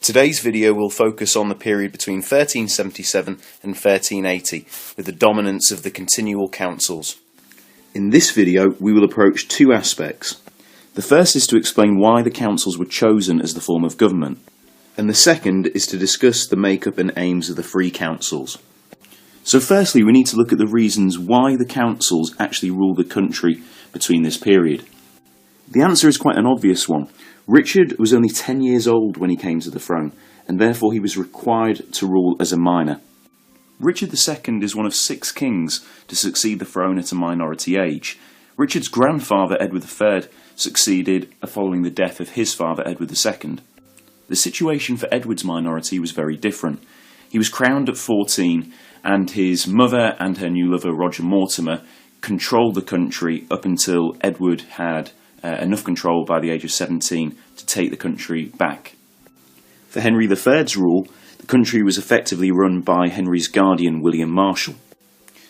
Today's video will focus on the period between 1377 and 1380, with the dominance of the continual councils. In this video, we will approach two aspects. The first is to explain why the councils were chosen as the form of government, and the second is to discuss the makeup and aims of the three councils. So firstly, we need to look at the reasons why the councils actually ruled the country between this period. The answer is quite an obvious one. Richard was only 10 years old when he came to the throne, and therefore he was required to rule as a minor. Richard II is one of 6 kings to succeed the throne at a minority age. Richard's grandfather, Edward III, succeeded following the death of his father, Edward II. The situation for Edward's minority was very different. He was crowned at 14, and his mother and her new lover, Roger Mortimer, controlled the country up until Edward had enough control by the age of 17 to take the country back. For Henry III's rule, the country was effectively run by Henry's guardian, William Marshal.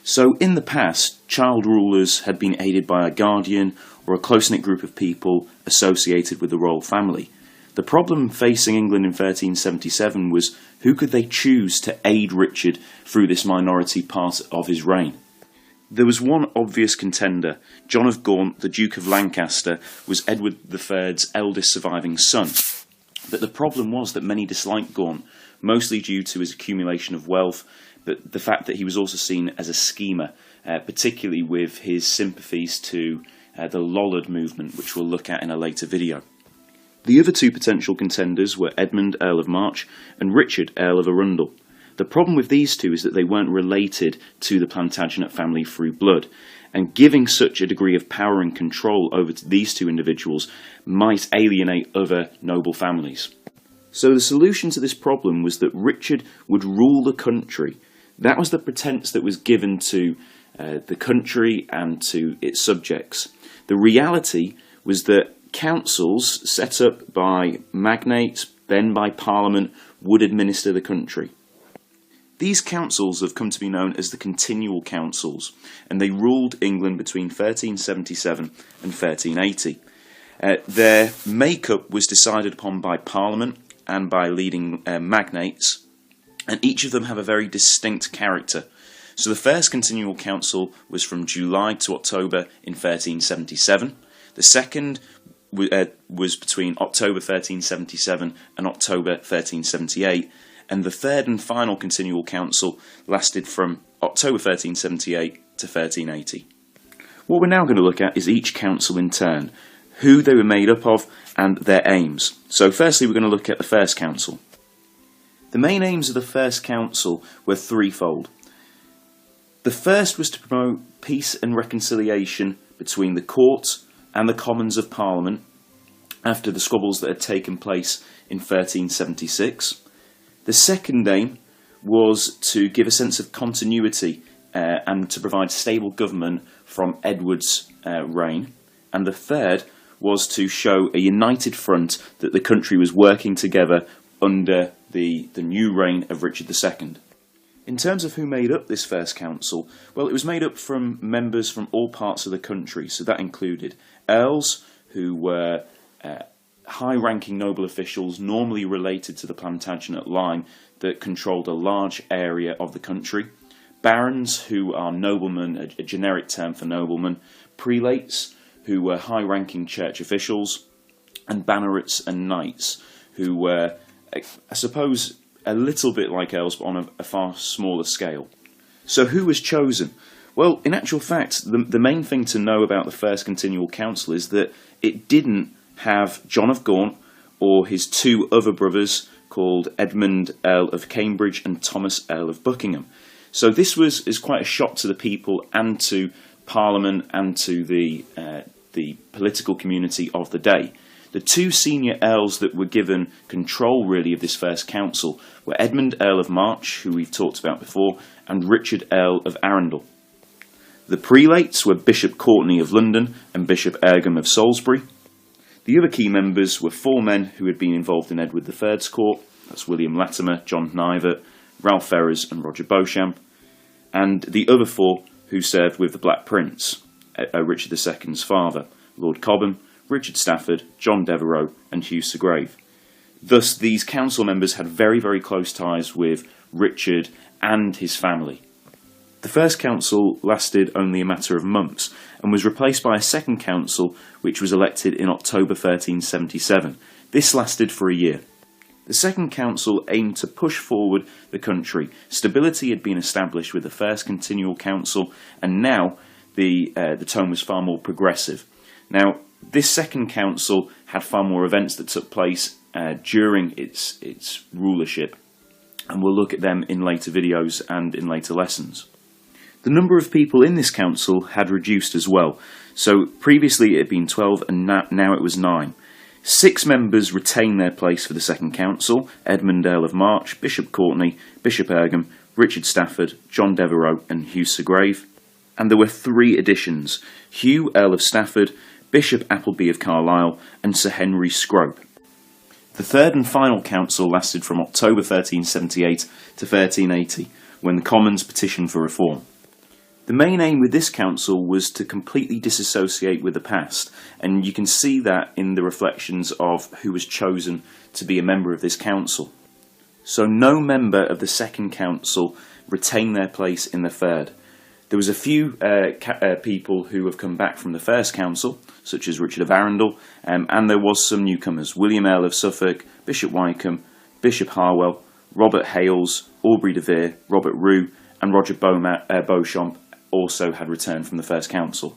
So in the past, child rulers had been aided by a guardian or a close-knit group of people associated with the royal family. The problem facing England in 1377 was who could they choose to aid Richard through this minority part of his reign. There was one obvious contender. John of Gaunt, the Duke of Lancaster, was Edward III's eldest surviving son. But the problem was that many disliked Gaunt, mostly due to his accumulation of wealth, but the fact that he was also seen as a schemer, particularly with his sympathies to the Lollard movement, which we'll look at in a later video. The other two potential contenders were Edmund, Earl of March, and Richard, Earl of Arundel. The problem with these two is that they weren't related to the Plantagenet family through blood, and giving such a degree of power and control over to these two individuals might alienate other noble families. So the solution to this problem was that Richard would rule the country. That was the pretense that was given to the country and to its subjects. The reality was that councils set up by magnates, then by Parliament, would administer the country. These councils have come to be known as the Continual Councils, and they ruled England between 1377 and 1380. Their makeup was decided upon by Parliament and by leading magnates, and each of them have a very distinct character. So the first Continual Council was from July to October in 1377. The second was between October 1377 and October 1378. And the third and final Continual Council lasted from October 1378 to 1380. What we're now going to look at is each council in turn, who they were made up of, and their aims. So firstly, we're going to look at the first council. The main aims of the first council were threefold. The first was to promote peace and reconciliation between the court and the Commons of Parliament after the squabbles that had taken place in 1376. The second aim was to give a sense of continuity and to provide stable government from Edward's reign. And the third was to show a united front that the country was working together under the new reign of Richard II. In terms of who made up this first council, well, it was made up from members from all parts of the country. So that included earls, who were high-ranking noble officials normally related to the Plantagenet line that controlled a large area of the country, barons, who are noblemen, a generic term for noblemen, prelates, who were high-ranking church officials, and bannerets and knights, who were, I suppose, a little bit like earls, but on a far smaller scale. So who was chosen? Well, in actual fact, the main thing to know about the First Continual Council is that it didn't have John of Gaunt or his two other brothers called Edmund, Earl of Cambridge, and Thomas, Earl of Buckingham. So this is quite a shock to the people and to Parliament and to the political community of the day. The two senior earls that were given control, really, of this first council were Edmund, Earl of March, who we've talked about before, and Richard, Earl of Arundel. The prelates were Bishop Courtenay of London and Bishop Eargham of Salisbury. The other key members were 4 men who had been involved in Edward III's court. That's William Latimer, John Knivett, Ralph Ferrers and Roger Beauchamp. And the other 4 who served with the Black Prince, Richard II's father, Lord Cobham, Richard Stafford, John Devereux and Hugh Segrave. Thus, these council members had very, very close ties with Richard and his family. The first council lasted only a matter of months and was replaced by a second council which was elected in October 1377. This lasted for a year. The second council aimed to push forward the country. Stability had been established with the first Continual Council, and now the tone was far more progressive. Now, this second council had far more events that took place during its rulership, and we'll look at them in later videos and in later lessons. The number of people in this council had reduced as well. So previously it had been 12 and now it was 9. 6 members retained their place for the second council: Edmund Earl of March, Bishop Courtenay, Bishop Eargham, Richard Stafford, John Devereux and Hugh Segrave. And there were 3 additions: Hugh Earl of Stafford, Bishop Appleby of Carlisle and Sir Henry Scrope. The third and final council lasted from October 1378 to 1380, when the Commons petitioned for reform. The main aim with this council was to completely disassociate with the past, and you can see that in the reflections of who was chosen to be a member of this council. So no member of the second council retained their place in the third. There was a few people who have come back from the first council, such as Richard of Arundel, and there was some newcomers: William Earl of Suffolk, Bishop Wykeham, Bishop Harwell, Robert Hales, Aubrey de Vere, Robert Roux, and Roger Beauchamp also had returned from the first council.